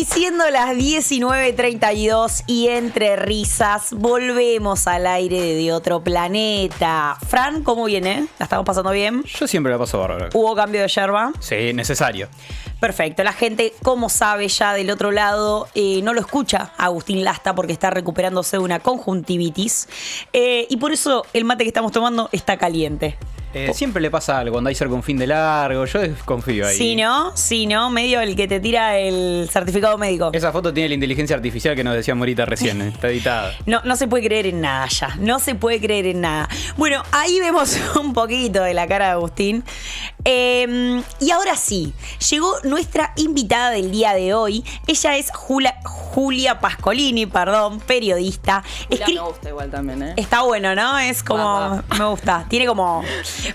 Y siendo las 19:32 y entre risas, volvemos al aire de otro planeta. Fran, ¿cómo viene? ¿La estamos pasando bien? Yo siempre la paso bárbaro. ¿Hubo cambio de yerba? Sí, necesario. Perfecto. La gente, como sabe ya del otro lado, no lo escucha a Agustín Lasta porque está recuperándose de una conjuntivitis. Y por eso el mate que estamos tomando está caliente. Siempre le pasa algo cuando hay cerca un fin de largo. Yo desconfío ahí. Sí, ¿no? Medio el que te tira el certificado médico. Esa foto tiene la inteligencia artificial que nos decía Morita recién. Está editada. No se puede creer en nada ya. No se puede creer en nada. Bueno, ahí vemos un poquito de la cara de Agustín. Y ahora sí, llegó nuestra invitada del día de hoy. Ella es Julia Pascolini, periodista. Julia me gusta igual también, ¿eh? Está bueno, ¿no? Es como... Me gusta. Tiene como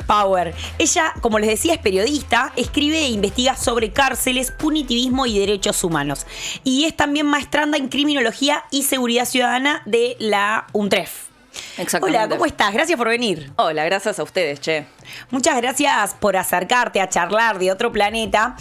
power. Ella, como les decía, es periodista. Escribe e investiga sobre cárceles, punitivismo y derechos humanos. Y es también maestranda en criminología y seguridad ciudadana de la UNTREF. Exactamente. Hola, ¿cómo estás? Gracias por venir. Hola, gracias a ustedes, che. Muchas gracias por acercarte a charlar de otro planeta.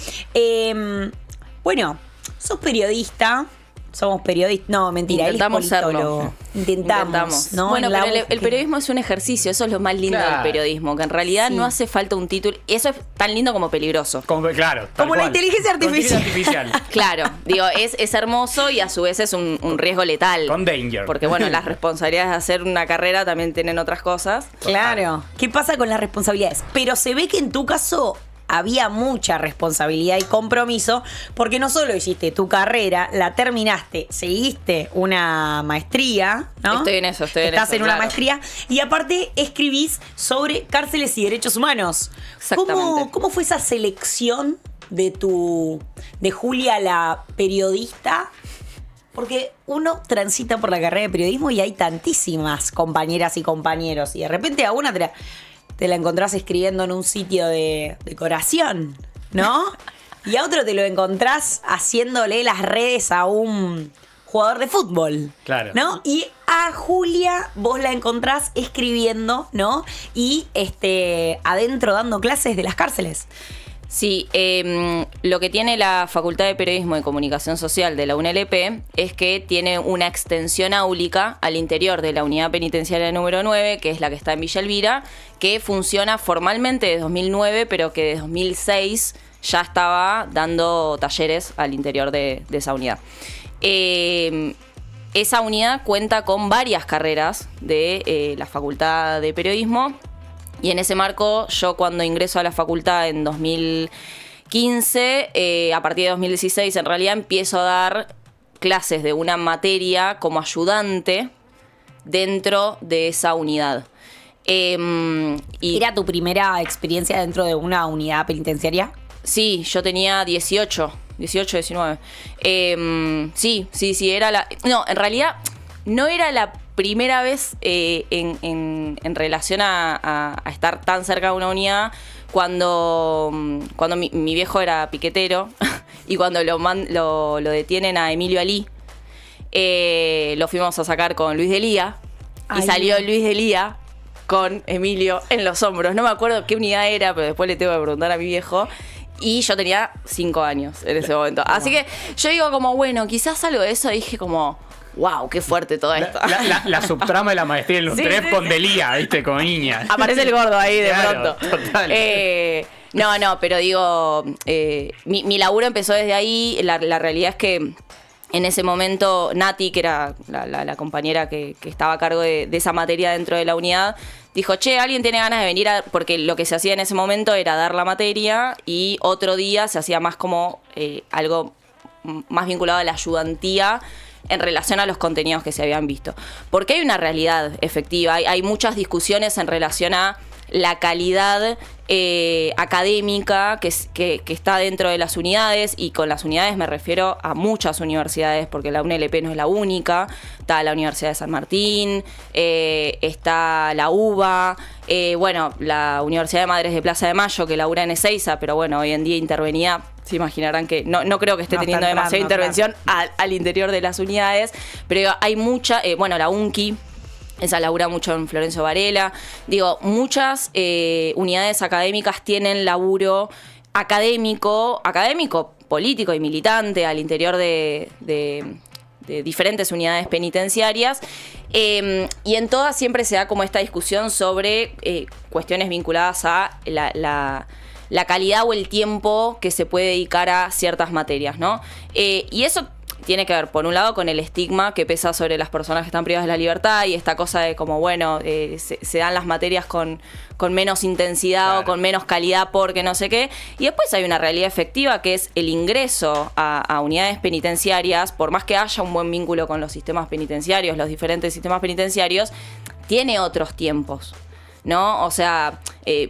Bueno, sos periodista. Somos periodistas. No, mentira. Intentamos serlo. Intentamos. ¿No? Bueno, pero el periodismo es un ejercicio. Eso es lo más lindo del periodismo. Que en realidad no hace falta un título. Eso es tan lindo como peligroso. Claro. Como la inteligencia artificial. Claro. Digo, es hermoso y a su vez es un riesgo letal. Con danger. Porque, bueno, las responsabilidades de hacer una carrera también tienen otras cosas. Claro. ¿Qué pasa con las responsabilidades? Pero se ve que en tu caso había mucha responsabilidad y compromiso, porque no solo hiciste tu carrera, la terminaste, seguiste una maestría, ¿no? Estoy en eso. Estás en una maestría y aparte escribís sobre cárceles y derechos humanos. Exactamente. ¿Cómo fue esa selección de Julia la periodista? Porque uno transita por la carrera de periodismo y hay tantísimas compañeras y compañeros y de repente a una te la encontrás escribiendo en un sitio de decoración, ¿no? Y a otro te lo encontrás haciéndole las redes a un jugador de fútbol. Claro. ¿No? Y a Julia vos la encontrás escribiendo, ¿no? Y adentro dando clases de las cárceles. Sí, lo que tiene la Facultad de Periodismo y Comunicación Social de la UNLP es que tiene una extensión áulica al interior de la unidad penitenciaria número 9, que es la que está en Villa Elvira, que funciona formalmente desde 2009, pero que desde 2006 ya estaba dando talleres al interior de esa unidad. Esa unidad cuenta con varias carreras de la Facultad de Periodismo. Y en ese marco, yo cuando ingreso a la facultad en 2015, a partir de 2016, en realidad empiezo a dar clases de una materia como ayudante dentro de esa unidad. ¿Era tu primera experiencia dentro de una unidad penitenciaria? Sí, yo tenía 18, 19. Sí, era la... No, en realidad no era la primera vez en relación a estar tan cerca de una unidad cuando mi viejo era piquetero y cuando lo detienen a Emilio Alí, lo fuimos a sacar con Luis Delía y salió Luis Delía con Emilio en los hombros. No me acuerdo qué unidad era, pero después le tengo que preguntar a mi viejo. Y yo tenía 5 años en ese momento. Así que yo digo como, bueno, quizás algo de eso dije como... ¡Wow! ¡Qué fuerte todo esto! La subtrama de la maestría en UNTREF con Delía, ¿viste? Con niñas. Aparece el gordo ahí de claro, pronto. Total. No, pero digo, mi laburo empezó desde ahí. La realidad es que en ese momento Nati, que era la compañera que estaba a cargo de esa materia dentro de la unidad, dijo, che, alguien tiene ganas de venir porque lo que se hacía en ese momento era dar la materia y otro día se hacía más como algo más vinculado a la ayudantía en relación a los contenidos que se habían visto. Porque hay una realidad efectiva, hay muchas discusiones en relación a la calidad académica que está dentro de las unidades, y con las unidades me refiero a muchas universidades, porque la UNLP no es la única. Está la Universidad de San Martín, está la UBA, bueno, la Universidad de Madres de Plaza de Mayo, que labura en Ezeiza, pero bueno, hoy en día intervenía. Se imaginarán que no creo que esté teniendo demasiada intervención al interior de las unidades, pero hay mucha, bueno, la UNCI, esa labura mucho en Florencio Varela. Digo, muchas unidades académicas tienen laburo académico político y militante al interior de diferentes unidades penitenciarias, y en todas siempre se da como esta discusión sobre cuestiones vinculadas a la calidad o el tiempo que se puede dedicar a ciertas materias, ¿no? Y eso tiene que ver, por un lado, con el estigma que pesa sobre las personas que están privadas de la libertad y esta cosa de como, bueno, se dan las materias con menos intensidad, claro, o con menos calidad porque no sé qué. Y después hay una realidad efectiva que es el ingreso a unidades penitenciarias, por más que haya un buen vínculo con los sistemas penitenciarios, los diferentes sistemas penitenciarios, tiene otros tiempos, ¿no? O sea,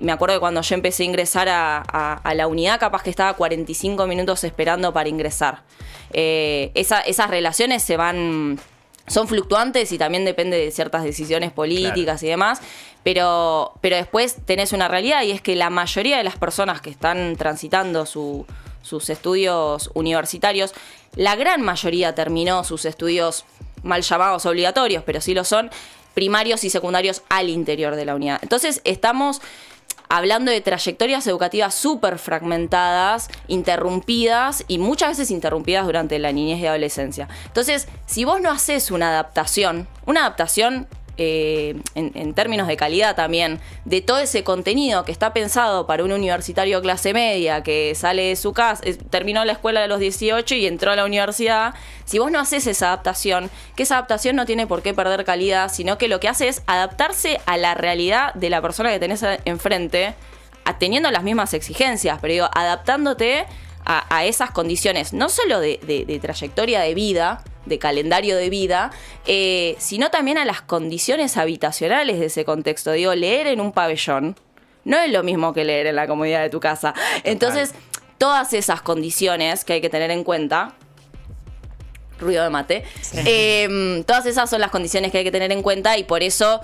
me acuerdo que cuando yo empecé a ingresar a la unidad, capaz que estaba 45 minutos esperando para ingresar. Esas relaciones son fluctuantes y también depende de ciertas decisiones políticas, claro, y demás, pero después tenés una realidad, y es que la mayoría de las personas que están transitando sus estudios universitarios, la gran mayoría terminó sus estudios mal llamados obligatorios, pero sí lo son, primarios y secundarios al interior de la unidad. Entonces estamos hablando de trayectorias educativas súper fragmentadas, interrumpidas y muchas veces interrumpidas durante la niñez y adolescencia. Entonces, si vos no haces una adaptación en términos de calidad también, de todo ese contenido que está pensado para un universitario clase media que sale de su casa, terminó la escuela de los 18 y entró a la universidad, si vos no haces esa adaptación, que esa adaptación no tiene por qué perder calidad, sino que lo que hace es adaptarse a la realidad de la persona que tenés enfrente, teniendo las mismas exigencias, pero digo, adaptándote a esas condiciones, no solo de trayectoria de vida, de calendario de vida, sino también a las condiciones habitacionales de ese contexto. Digo, leer en un pabellón no es lo mismo que leer en la comodidad de tu casa. Entonces, todas esas condiciones que hay que tener en cuenta, ruido de mate, sí, todas esas son las condiciones que hay que tener en cuenta, y por eso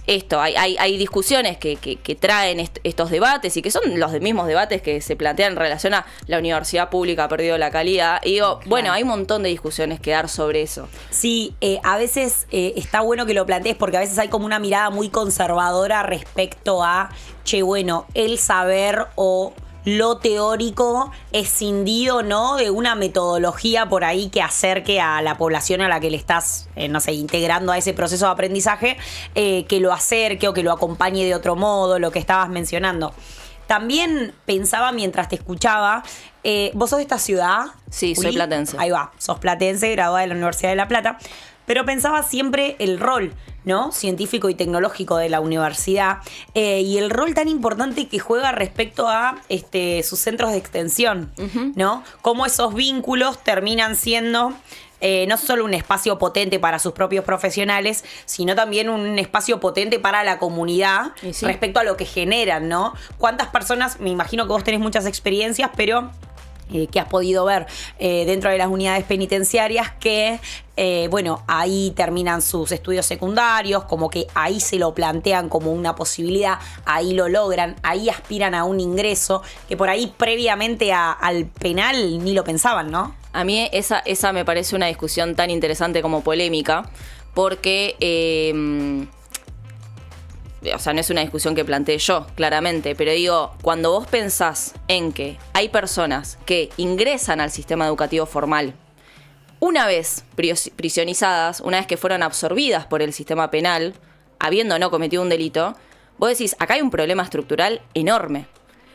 hay discusiones que traen estos debates, y que son los mismos debates que se plantean en relación a la universidad pública ha perdido la calidad. Y digo, claro, bueno, hay un montón de discusiones que dar sobre eso. Sí, a veces está bueno que lo plantees, porque a veces hay como una mirada muy conservadora respecto a, bueno, el saber o lo teórico escindido, ¿no?, de una metodología por ahí que acerque a la población a la que le estás, integrando a ese proceso de aprendizaje, que lo acerque o que lo acompañe de otro modo, lo que estabas mencionando. También pensaba mientras te escuchaba, ¿vos sos de esta ciudad? Sí, soy platense. Ahí va, sos platense, graduada de la Universidad de La Plata. Pero pensaba siempre el rol, ¿no?, científico y tecnológico de la universidad, y el rol tan importante que juega respecto a sus centros de extensión, ¿no? Cómo esos vínculos terminan siendo no solo un espacio potente para sus propios profesionales, sino también un espacio potente para la comunidad, sí, respecto a lo que generan, ¿no? ¿Cuántas personas, me imagino que vos tenés muchas experiencias, pero que has podido ver dentro de las unidades penitenciarias que, ahí terminan sus estudios secundarios, como que ahí se lo plantean como una posibilidad, ahí lo logran, ahí aspiran a un ingreso, que por ahí previamente al penal ni lo pensaban, ¿no? A mí esa me parece una discusión tan interesante como polémica, porque o sea, no es una discusión que planteé yo, claramente, pero digo, cuando vos pensás en que hay personas que ingresan al sistema educativo formal una vez prisionizadas, una vez que fueron absorbidas por el sistema penal, habiendo no cometido un delito, vos decís, acá hay un problema estructural enorme.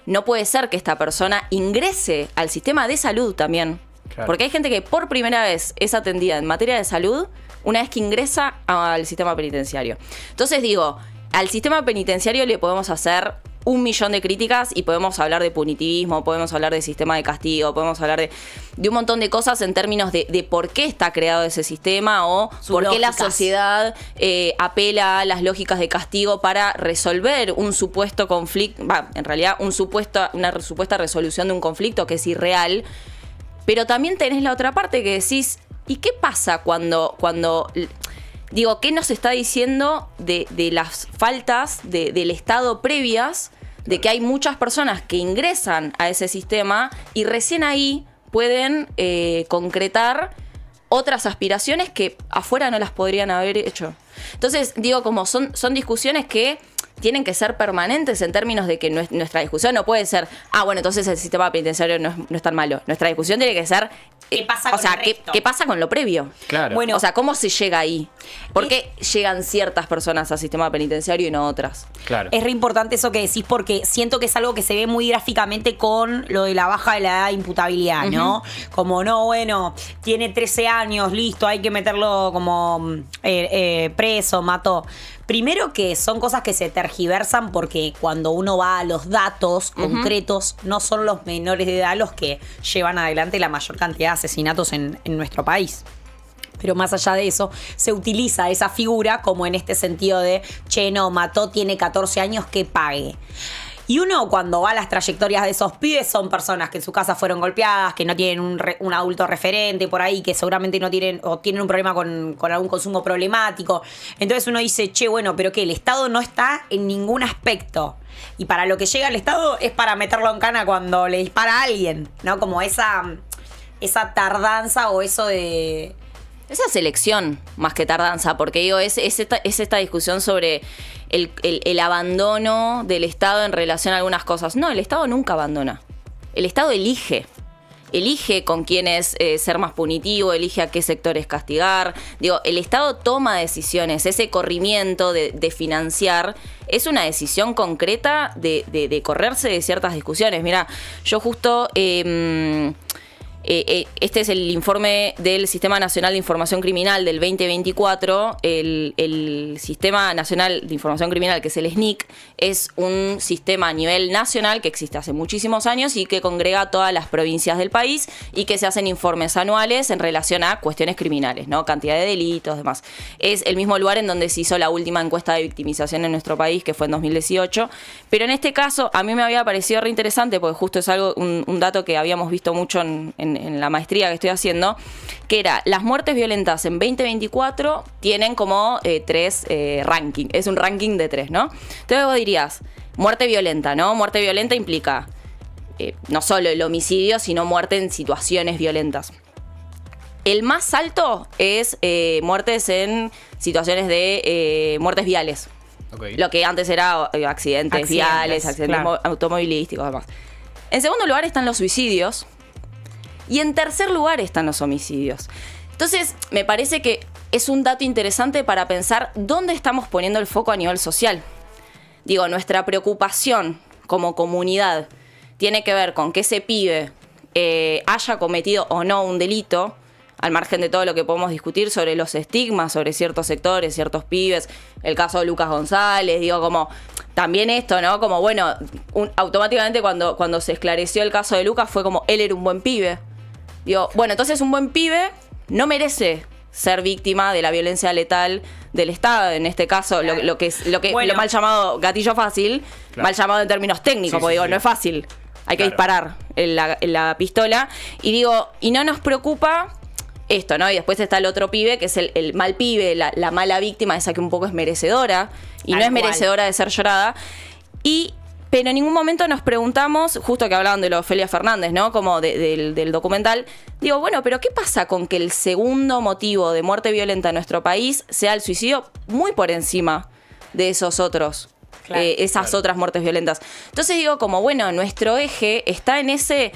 No puede ser que esta persona ingrese al sistema de salud también. Claro. Porque hay gente que por primera vez es atendida en materia de salud una vez que ingresa al sistema penitenciario. Entonces digo, al sistema penitenciario le podemos hacer 1.000.000 de críticas y podemos hablar de punitivismo, podemos hablar de sistema de castigo, podemos hablar de un montón de cosas en términos de por qué está creado ese sistema o por qué la sociedad apela a las lógicas de castigo para resolver un supuesto conflicto, en realidad una supuesta resolución de un conflicto que es irreal. Pero también tenés la otra parte que decís, ¿y qué pasa cuando digo, ¿qué nos está diciendo de las faltas del Estado previas, de que hay muchas personas que ingresan a ese sistema y recién ahí pueden concretar otras aspiraciones que afuera no las podrían haber hecho? Entonces, digo, como son discusiones que tienen que ser permanentes en términos de que nuestra discusión no puede ser, bueno, entonces el sistema penitenciario no es tan malo. Nuestra discusión tiene que ser, ¿qué pasa con el resto? ¿Qué pasa con lo previo? Claro. Bueno, O sea, ¿cómo se llega ahí? ¿Por qué llegan ciertas personas al sistema penitenciario y no otras? Claro. Es re importante eso que decís porque siento que es algo que se ve muy gráficamente con lo de la baja de la edad de imputabilidad, ¿no? Como, no, bueno, tiene 13 años, listo, hay que meterlo como preso, mató. Primero que son cosas que se tergiversan porque cuando uno va a los datos concretos, no son los menores de edad los que llevan adelante la mayor cantidad de asesinatos en nuestro país. Pero más allá de eso, se utiliza esa figura como en este sentido de, che, no, mató, tiene 14 años, que pague. Y uno cuando va a las trayectorias de esos pibes son personas que en su casa fueron golpeadas, que no tienen un adulto referente por ahí, que seguramente no tienen o tienen un problema con algún consumo problemático. Entonces uno dice, che, bueno, pero que el Estado no está en ningún aspecto. Y para lo que llega el Estado es para meterlo en cana cuando le dispara a alguien, ¿no? Como esa tardanza o eso de... Esa selección, más que tardanza, porque digo, es esta discusión sobre el abandono del Estado en relación a algunas cosas. No, el Estado nunca abandona. El Estado elige. Elige con quiénes ser más punitivo, elige a qué sectores castigar. Digo, el Estado toma decisiones. Ese corrimiento de financiar es una decisión concreta de correrse de ciertas discusiones. Mira, yo justo... este es el informe del Sistema Nacional de Información Criminal del 2024. El Sistema Nacional de Información Criminal, que es el SNIC, es un sistema a nivel nacional que existe hace muchísimos años y que congrega a todas las provincias del país y que se hacen informes anuales en relación a cuestiones criminales, ¿no? Cantidad de delitos, demás. Es el mismo lugar en donde se hizo la última encuesta de victimización en nuestro país, que fue en 2018. Pero en este caso, a mí me había parecido re interesante, porque justo es algo, un dato que habíamos visto mucho en la maestría que estoy haciendo, que era las muertes violentas en 2024 tienen como 3 rankings. Es un ranking de 3, ¿no? Entonces vos dirías, muerte violenta, ¿no? Muerte violenta implica no solo el homicidio, sino muerte en situaciones violentas. El más alto es muertes en situaciones de muertes viales. Okay. Lo que antes era accidentes viales, accidentes automovilísticos, demás. En segundo lugar están los suicidios. Y en tercer lugar están los homicidios. Entonces, me parece que es un dato interesante para pensar dónde estamos poniendo el foco a nivel social. Digo, nuestra preocupación como comunidad tiene que ver con que ese pibe haya cometido o no un delito, al margen de todo lo que podemos discutir sobre los estigmas, sobre ciertos sectores, ciertos pibes, el caso de Lucas González, digo, como también esto, ¿no? Como, bueno, automáticamente cuando se esclareció el caso de Lucas fue como, él era un buen pibe. Digo, bueno, entonces un buen pibe no merece ser víctima de la violencia letal del Estado, en este caso, claro. Lo mal llamado gatillo fácil, claro. Mal llamado en términos técnicos, porque digo, no es fácil, hay que disparar en la pistola, y digo, y no nos preocupa esto, ¿no? Y después está el otro pibe, que es el mal pibe, la mala víctima, esa que un poco es merecedora, y no es merecedora de ser llorada, pero en ningún momento nos preguntamos, justo que hablaban de lo de Ofelia Fernández, ¿no? Como del documental. Digo, bueno, pero ¿qué pasa con que el segundo motivo de muerte violenta en nuestro país sea el suicidio muy por encima de esos otros? Claro, esas otras muertes violentas. Entonces digo, como, bueno, nuestro eje está en ese...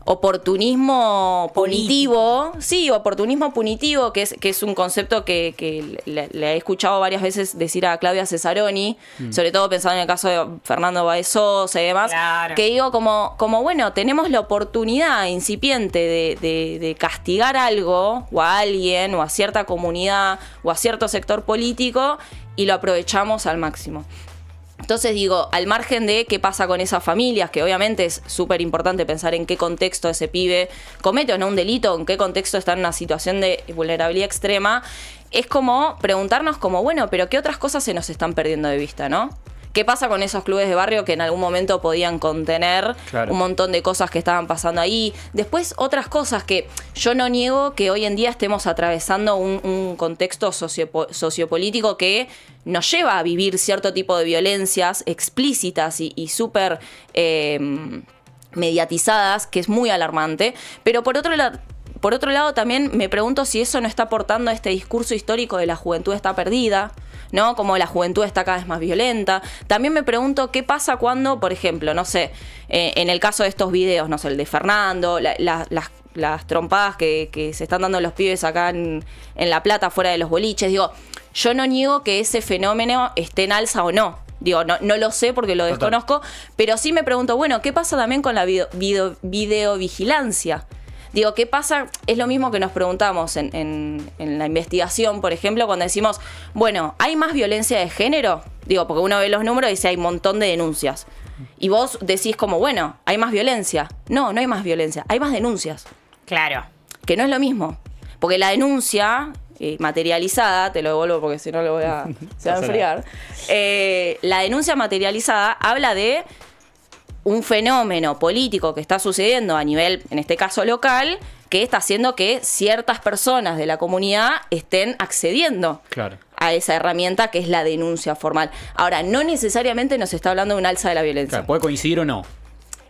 oportunismo punitivo, sí, oportunismo punitivo, que es un concepto que le he escuchado varias veces decir a Claudia Cesaroni, sobre todo pensando en el caso de Fernando Báez Sosa y demás, claro. Que digo como bueno, tenemos la oportunidad incipiente de castigar algo o a alguien o a cierta comunidad o a cierto sector político y lo aprovechamos al máximo. Entonces digo, al margen de qué pasa con esas familias, que obviamente es súper importante pensar en qué contexto ese pibe comete o no un delito, en qué contexto está en una situación de vulnerabilidad extrema, es como preguntarnos como, bueno, pero ¿qué otras cosas se nos están perdiendo de vista, no? ¿Qué pasa con esos clubes de barrio que en algún momento podían contener un montón de cosas que estaban pasando ahí? Después otras cosas que yo no niego que hoy en día estemos atravesando un contexto sociopolítico que nos lleva a vivir cierto tipo de violencias explícitas y súper mediatizadas, que es muy alarmante. Pero por otro lado, por otro lado, también me pregunto si eso no está aportando a este discurso histórico de la juventud está perdida, ¿no? Como la juventud está cada vez más violenta. También me pregunto qué pasa cuando, por ejemplo, no sé, en el caso de estos videos, no sé, el de Fernando, las trompadas que se están dando los pibes acá en La Plata, fuera de los boliches. Digo, yo no niego que ese fenómeno esté en alza o no. Digo, no lo sé porque lo desconozco, pero sí me pregunto, bueno, ¿qué pasa también con la videovigilancia? Digo, ¿qué pasa? Es lo mismo que nos preguntamos en la investigación, por ejemplo, cuando decimos, bueno, ¿hay más violencia de género? Digo, porque uno ve los números y dice, hay un montón de denuncias. Y vos decís como, bueno, ¿hay más violencia? No hay más violencia, hay más denuncias. Claro. Que no es lo mismo. Porque la denuncia materializada, te lo devuelvo porque si no lo se va a enfriar. La denuncia materializada habla de un fenómeno político que está sucediendo a nivel, en este caso local, que está haciendo que ciertas personas de la comunidad estén accediendo a esa herramienta que es la denuncia formal. Ahora, no necesariamente nos está hablando de un alza de la violencia. Claro, puede coincidir o no.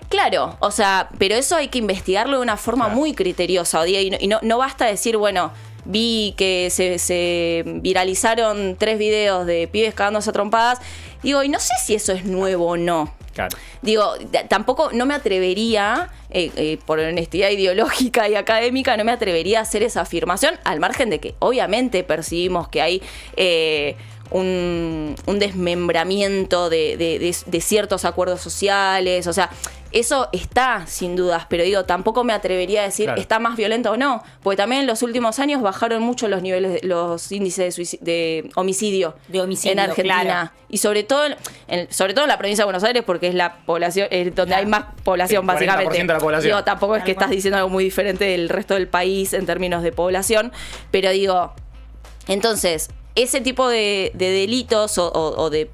Claro, o sea, pero eso hay que investigarlo de una forma muy criteriosa, y no basta decir, bueno, vi que se viralizaron 3 videos de pibes cagándose a trompadas. Digo, y no sé si eso es nuevo o no. Claro. Digo, tampoco no me atrevería, por honestidad ideológica y académica, no me atrevería a hacer esa afirmación, al margen de que obviamente percibimos que hay un desmembramiento de ciertos acuerdos sociales, o sea, eso está sin dudas, pero digo, tampoco me atrevería a decir está más violento o no, porque también en los últimos años bajaron mucho los niveles, los índices de homicidio en Argentina, claro. Y sobre todo en la provincia de Buenos Aires, porque es la población donde hay más población, básicamente. 40% de la población. Digo, tampoco es que estás diciendo algo muy diferente del resto del país en términos de población, pero digo, entonces, ese tipo de delitos o de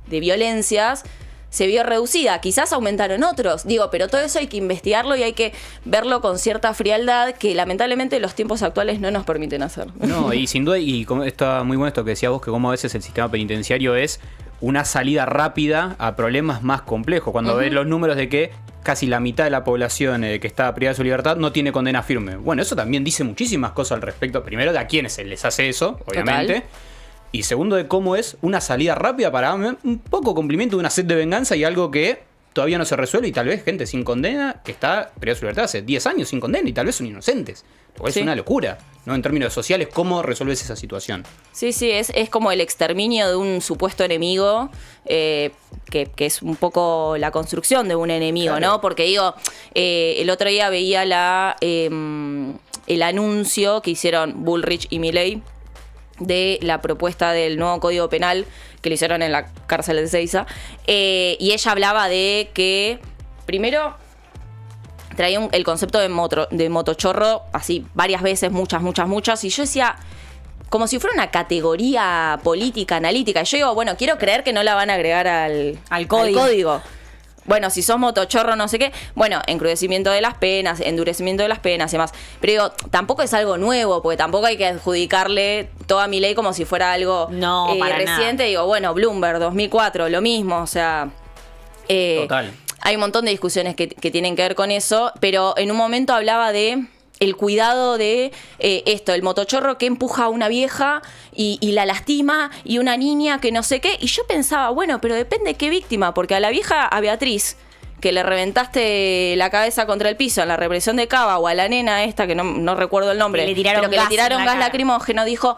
violencias se vio reducida, quizás aumentaron otros, digo, pero todo eso hay que investigarlo y hay que verlo con cierta frialdad que lamentablemente los tiempos actuales no nos permiten hacer. No, y sin duda, y está muy bueno esto que decías vos, que como a veces el sistema penitenciario es una salida rápida a problemas más complejos, cuando ves los números de que casi la mitad de la población que está privada de su libertad no tiene condena firme. Bueno, eso también dice muchísimas cosas al respecto, primero de a quiénes se les hace eso, obviamente. Total. Y segundo, de cómo es una salida rápida para un poco cumplimiento de una sed de venganza y algo que todavía no se resuelve y tal vez gente sin condena que está privada de su libertad hace 10 años sin condena y tal vez son inocentes. Lo cual es una locura, ¿no? En términos sociales, ¿cómo resuelves esa situación? Sí, es como el exterminio de un supuesto enemigo, que es un poco la construcción de un enemigo, ¿no? Porque digo, el otro día veía el anuncio que hicieron Bullrich y Milei de la propuesta del nuevo Código Penal que le hicieron en la cárcel de Ezeiza, y ella hablaba de que primero traía el concepto de motochorro así varias veces, muchas, y yo decía como si fuera una categoría política, analítica, y yo digo, bueno, quiero creer que no la van a agregar al código. Bueno, si sos motochorro, no sé qué. Bueno, encrudecimiento de las penas, endurecimiento de las penas y demás. Pero digo, tampoco es algo nuevo, porque tampoco hay que adjudicarle toda mi ley como si fuera algo reciente. Nada. Digo, bueno, Bloomberg, 2004, lo mismo, o sea... Total. Hay un montón de discusiones que tienen que ver con eso, pero en un momento hablaba de el cuidado de el motochorro que empuja a una vieja y la lastima, y una niña que no sé qué, y yo pensaba, bueno, pero depende qué víctima, porque a la vieja, a Beatriz, que le reventaste la cabeza contra el piso en la represión de Cava, o a la nena esta, que no recuerdo el nombre, le tiraron gas lacrimógeno, digo,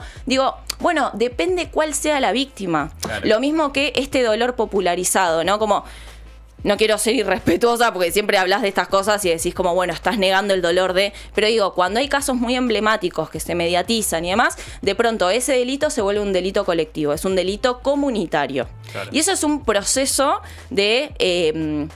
bueno, depende cuál sea la víctima. Claro. Lo mismo que este dolor popularizado, ¿no? Como... No quiero ser irrespetuosa porque siempre hablas de estas cosas y decís como, bueno, estás negando el dolor de... Pero digo, cuando hay casos muy emblemáticos que se mediatizan y demás, de pronto ese delito se vuelve un delito colectivo, es un delito comunitario. Claro. Y eso es un proceso de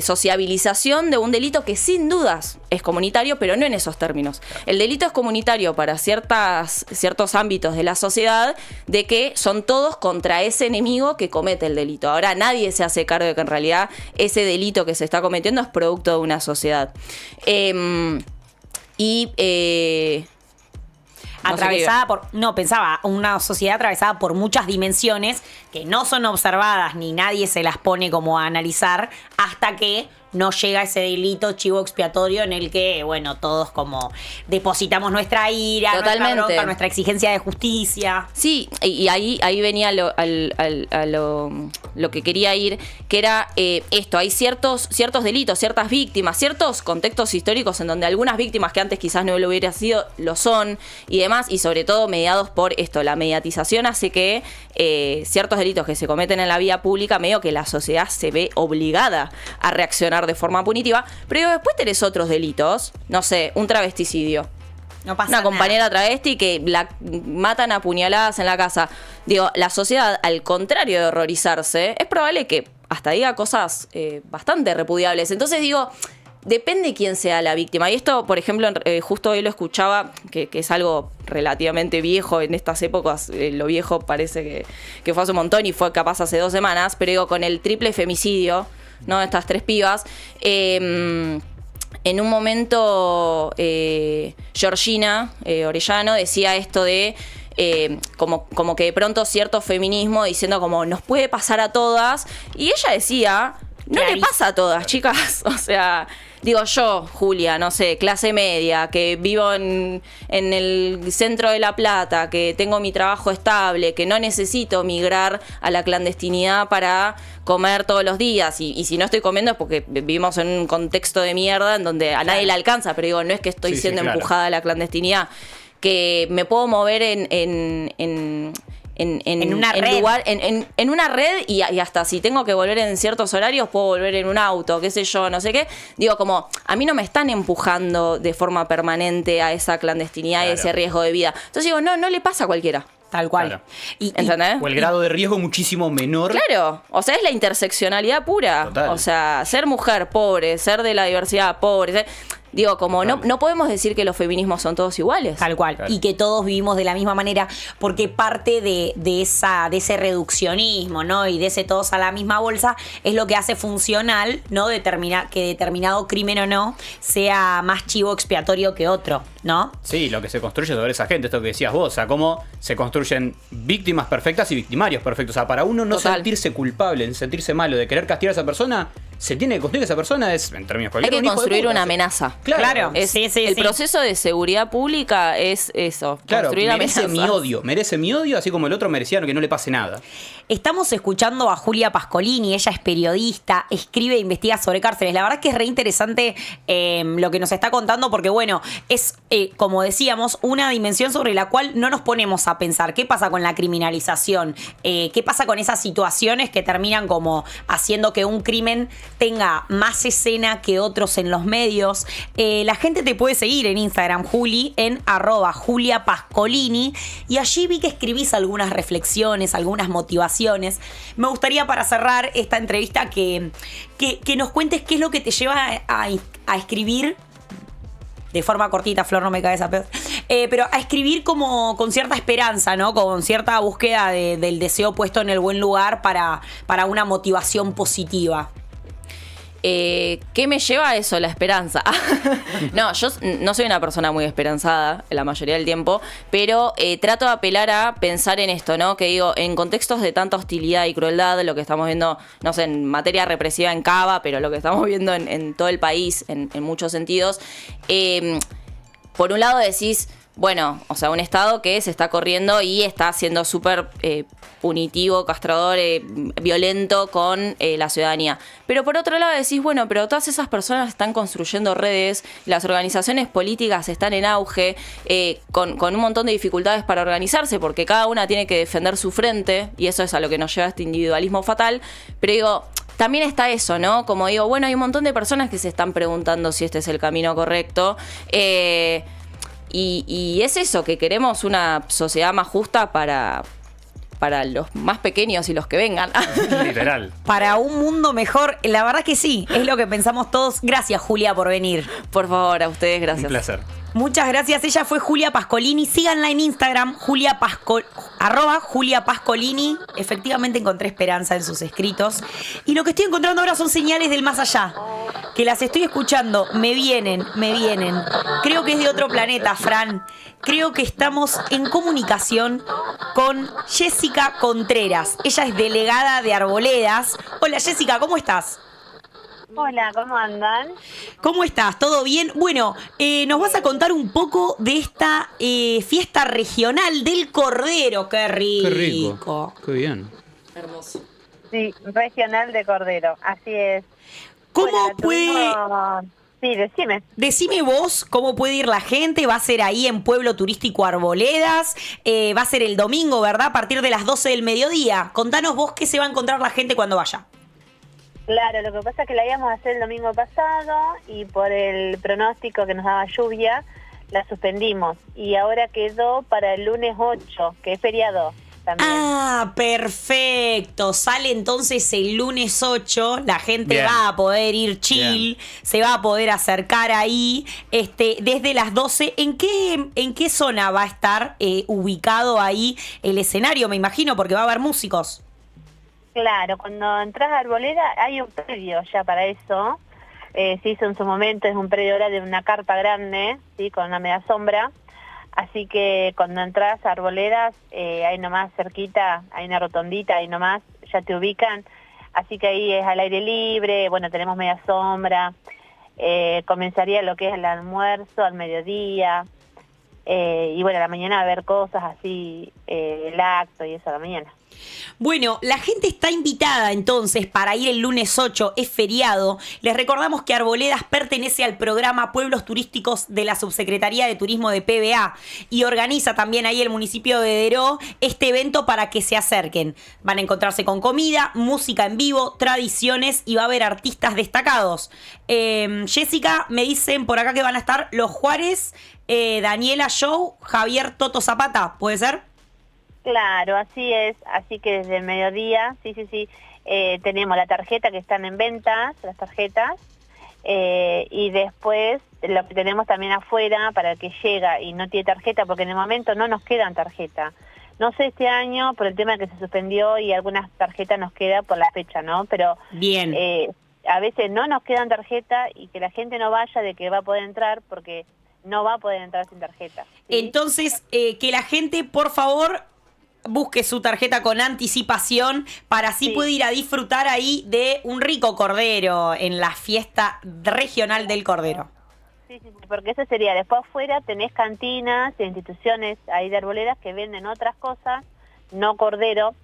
sociabilización de un delito que sin dudas es comunitario, pero no en esos términos. El delito es comunitario para ciertos ámbitos de la sociedad, de que son todos contra ese enemigo que comete el delito. Ahora nadie se hace cargo de que en realidad ese delito que se está cometiendo es producto de una sociedad. Pensaba, una sociedad atravesada por muchas dimensiones que no son observadas ni nadie se las pone como a analizar hasta que no llega ese delito chivo expiatorio en el que, bueno, todos como depositamos nuestra ira, Totalmente. nuestra bronca, nuestra exigencia de justicia. Sí, y ahí venía lo que quería ir, que era esto, hay ciertos delitos, ciertas víctimas, ciertos contextos históricos en donde algunas víctimas que antes quizás no lo hubiera sido, lo son, y demás, y sobre todo mediados por esto, la mediatización hace que ciertos delitos que se cometen en la vía pública, medio que la sociedad se ve obligada a reaccionar de forma punitiva, pero después tenés otros delitos, no sé, un travesticidio. No pasa Una compañera travesti que la matan a puñaladas en la casa. Digo, la sociedad, al contrario de horrorizarse, es probable que hasta diga cosas bastante repudiables. Entonces digo, depende quién sea la víctima. Y esto, por ejemplo, justo hoy lo escuchaba, que es algo relativamente viejo en estas épocas. Lo viejo parece que fue hace un montón y fue capaz hace 2 semanas. Pero digo, con el triple femicidio, ¿no? Estas 3 pibas. En un momento, Georgina Orellano decía esto de como que de pronto cierto feminismo diciendo como nos puede pasar a todas. Y ella decía, no le pasa a todas, chicas. O sea, digo yo, Julia, no sé, clase media, que vivo en el centro de La Plata, que tengo mi trabajo estable, que no necesito migrar a la clandestinidad para comer todos los días. Y si no estoy comiendo es porque vivimos en un contexto de mierda en donde a nadie le alcanza. Pero digo, no es que estoy siendo empujada a la clandestinidad. Que me puedo mover en una red. En una red y hasta si tengo que volver en ciertos horarios puedo volver en un auto, qué sé yo, no sé qué. Digo, como a mí no me están empujando de forma permanente a esa clandestinidad y ese riesgo de vida. Entonces digo, no le pasa a cualquiera. Tal cual. Claro. ¿Entendés? O el grado de riesgo muchísimo menor. Claro, o sea, es la interseccionalidad pura. Total. O sea, ser mujer pobre, ser de la diversidad pobre, digo, como no podemos decir que los feminismos son todos iguales. Tal cual. Claro. Y que todos vivimos de la misma manera, porque parte de ese reduccionismo, ¿no? Y de ese todos a la misma bolsa es lo que hace funcional, ¿no? Que determinado crimen o no sea más chivo expiatorio que otro, ¿no? Sí, lo que se construye sobre esa gente, esto que decías vos, o sea, cómo se construyen víctimas perfectas y victimarios perfectos. O sea, para uno no sentirse culpable, sentirse malo de querer castigar a esa persona, se tiene que construir que esa persona es, en términos Hay que construir una amenaza. Claro. El proceso de seguridad pública es eso. Claro, construir merece amenazas. merece mi odio, así como el otro merecía que no le pase nada. Estamos escuchando a Julia Pascolini, ella es periodista, escribe e investiga sobre cárceles. La verdad es que es re interesante lo que nos está contando porque, bueno, es, como decíamos, una dimensión sobre la cual no nos ponemos a pensar qué pasa con la criminalización, qué pasa con esas situaciones que terminan como haciendo que un crimen tenga más escena que otros en los medios. La gente te puede seguir en Instagram, Juli, en @JuliaPascolini, y allí vi que escribís algunas reflexiones, algunas motivaciones. Me gustaría, para cerrar esta entrevista, que nos cuentes qué es lo que te lleva a escribir de forma cortita. Flor, no me caes a pedos, pero a escribir como con cierta esperanza, ¿no? Con cierta búsqueda del deseo puesto en el buen lugar para una motivación positiva. ¿Qué me lleva a eso? La esperanza. No, yo no soy una persona muy esperanzada la mayoría del tiempo, pero trato de apelar a pensar en esto, ¿no? Que digo, en contextos de tanta hostilidad y crueldad, lo que estamos viendo, no sé, en materia represiva en Cava, pero lo que estamos viendo en todo el país, en muchos sentidos, por un lado decís, bueno, o sea, un Estado que se está corriendo y está siendo súper punitivo, castrador, violento con la ciudadanía. Pero por otro lado decís, bueno, pero todas esas personas están construyendo redes, las organizaciones políticas están en auge, con un montón de dificultades para organizarse, porque cada una tiene que defender su frente, y eso es a lo que nos lleva este individualismo fatal. Pero digo, también está eso, ¿no? Como digo, bueno, hay un montón de personas que se están preguntando si este es el camino correcto. Y es eso, que queremos una sociedad más justa para los más pequeños y los que vengan. Literal. Para un mundo mejor, la verdad que sí, es lo que pensamos todos. Gracias, Julia, por venir. Por favor, a ustedes, gracias. Un placer. Muchas gracias. Ella fue Julia Pascolini. Síganla en Instagram, @Julia Pascolini. Efectivamente encontré esperanza en sus escritos. Y lo que estoy encontrando ahora son señales del más allá, que las estoy escuchando. Me vienen. Creo que es de otro planeta, Fran. Creo que estamos en comunicación con Jessica Contreras. Ella es delegada de Arboledas. Hola, Jessica, ¿cómo estás? Hola, ¿cómo andan? ¿Cómo estás? ¿Todo bien? Bueno, nos vas a contar un poco de esta fiesta regional del Cordero. ¡Qué rico! Qué rico. Qué bien. Hermoso. Sí, regional de Cordero, así es. ¿Cómo Bueno, puede...? Sí, decime. Decime vos cómo puede ir la gente. Va a ser ahí en Pueblo Turístico Arboledas. Va a ser el domingo, ¿verdad? A partir de las 12 del mediodía. Contanos vos qué se va a encontrar la gente cuando vaya. Claro, lo que pasa es que la íbamos a hacer el domingo pasado y por el pronóstico que nos daba lluvia, la suspendimos. Y ahora quedó para el lunes 8, que es feriado también. Ah, perfecto. Sale entonces el lunes 8. La gente Bien. va a poder ir chill, se va a poder acercar ahí desde las 12. ¿En qué zona va a estar ubicado ahí el escenario? Me imagino, porque va a haber músicos. Claro, cuando entras a Arboleda hay un predio ya para eso. Se hizo en su momento, es un predio ahora de una carpa grande, ¿sí? Con una media sombra. Así que cuando entras a Arboledas, ahí nomás cerquita, hay una rotondita, ahí nomás, ya te ubican. Así que ahí es al aire libre, bueno, tenemos media sombra. Comenzaría lo que es el almuerzo al mediodía. Y bueno, a la mañana va a haber cosas así, el acto y eso a la mañana. Bueno, la gente está invitada entonces para ir el lunes 8, es feriado. Les recordamos que Arboledas pertenece al programa Pueblos Turísticos de la Subsecretaría de Turismo de PBA y organiza también ahí el municipio de Deró este evento para que se acerquen. Van a encontrarse con comida, música en vivo, tradiciones y va a haber artistas destacados. Jessica, me dicen por acá que van a estar los Juárez, Daniela Show, Javier Toto Zapata, ¿puede ser? Claro, así es, así que desde el mediodía, sí, tenemos la tarjeta que están en ventas, las tarjetas, y después lo que tenemos también afuera para el que llega y no tiene tarjeta, porque en el momento no nos quedan tarjeta. No sé este año por el tema que se suspendió y algunas tarjetas nos queda por la fecha, ¿no? Pero bien. A veces no nos quedan tarjeta y que la gente no vaya de que va a poder entrar porque no va a poder entrar sin tarjeta, ¿sí? Entonces, que la gente, por favor, busque su tarjeta con anticipación para así Sí. pueda ir a disfrutar ahí de un rico cordero en la fiesta regional del Cordero. Sí, porque eso sería, después afuera tenés cantinas e instituciones ahí de Arboledas que venden otras cosas, no cordero.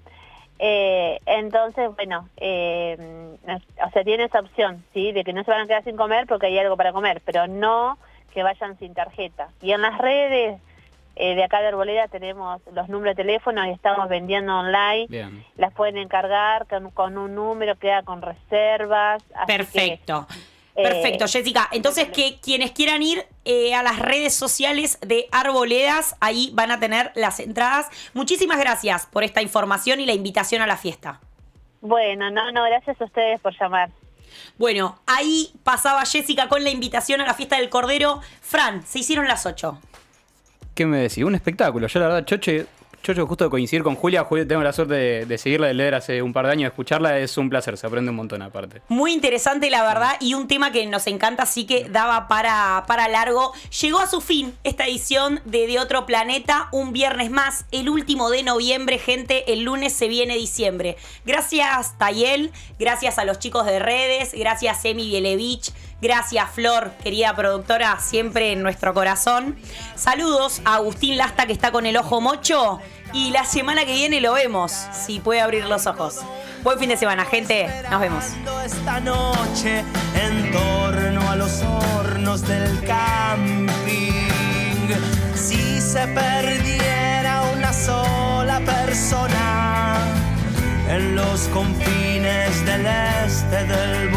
Entonces, bueno, o sea, tiene esa opción, ¿sí? De que no se van a quedar sin comer porque hay algo para comer, pero no que vayan sin tarjeta. Y en las redes de acá de Arboleda tenemos los números de teléfono y estamos vendiendo online. Bien. Las pueden encargar con un número, queda con reservas. Así Perfecto. que, Perfecto, Jessica. Entonces, que quienes quieran ir a las redes sociales de Arboledas, ahí van a tener las entradas. Muchísimas gracias por esta información y la invitación a la fiesta. Bueno, no, gracias a ustedes por llamar. Bueno, ahí pasaba Jessica con la invitación a la fiesta del Cordero. Fran, se hicieron las 8. ¿Qué me decís? Un espectáculo. Yo la verdad, Chocho, justo de coincidir con Julia, tengo la suerte de seguirla, de leer hace un par de años, de escucharla, es un placer, se aprende un montón aparte. Muy interesante, la verdad, y un tema que nos encanta, así que daba para largo. Llegó a su fin esta edición de Otro Planeta, un viernes más, el último de noviembre, gente, el lunes se viene diciembre. Gracias, Tayel, gracias a los chicos de redes, gracias, Emi Bielevich, gracias, Flor, querida productora, siempre en nuestro corazón. Saludos a Agustín Lasta, que está con el ojo mocho. Y la semana que viene lo vemos, si puede abrir los ojos. Buen fin de semana, gente. Nos vemos. Esta noche en torno a los hornos del camping. Si se perdiera una sola persona en los confines del este del